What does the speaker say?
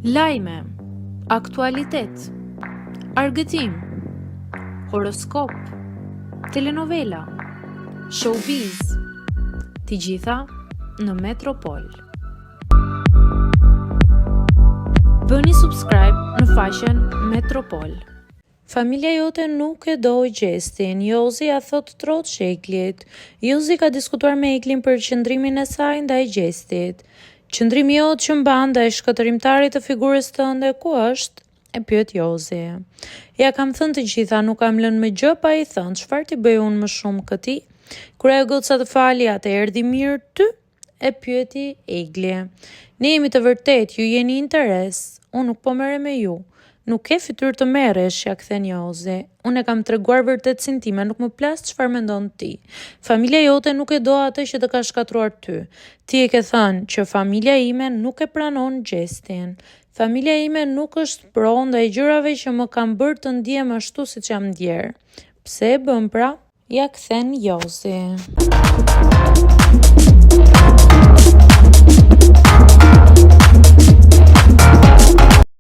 Lajme, aktualitet, argëtim, horoskop, telenovela, showbiz, të gjitha në Metropol. Bëni subscribe në faqen Metropol. Familja jote nuk e doj Gjestin, Jozi a thot trot sheklit. Jozi ka diskutuar me Eklin për qëndrimin e saj ndaj Gjestit. Qëndrimi jot që mban ndaj shkatërimtarit të figurës tënde ku është? E pyet Jozi. Ja kam thënë të gjitha, nuk kam lënë me gjë pa i thënë, çfarë ti bëj unë më shumë këtij? Kur ajo goca të fali, atë erdhi mirë ty? E pyeti Egli. Ne jemi të vërtet, ju jeni interes, unë nuk po merrem me ju. Nuk ke fytyrë të merresh, ja kthen Jozi. Unë e kam treguar vërtetësinë time, nuk më plas çfarë mendon ti. Familja jote nuk e do atë që të ka shkatruar ty. Ti e ke thënë që familja ime nuk e pranon Gjestin. Familja ime nuk është pro ndaj gjërave që më kanë bërë të ndihem ashtu siç jam ndjer. Pse e bën pra? Ja kthen Jozi.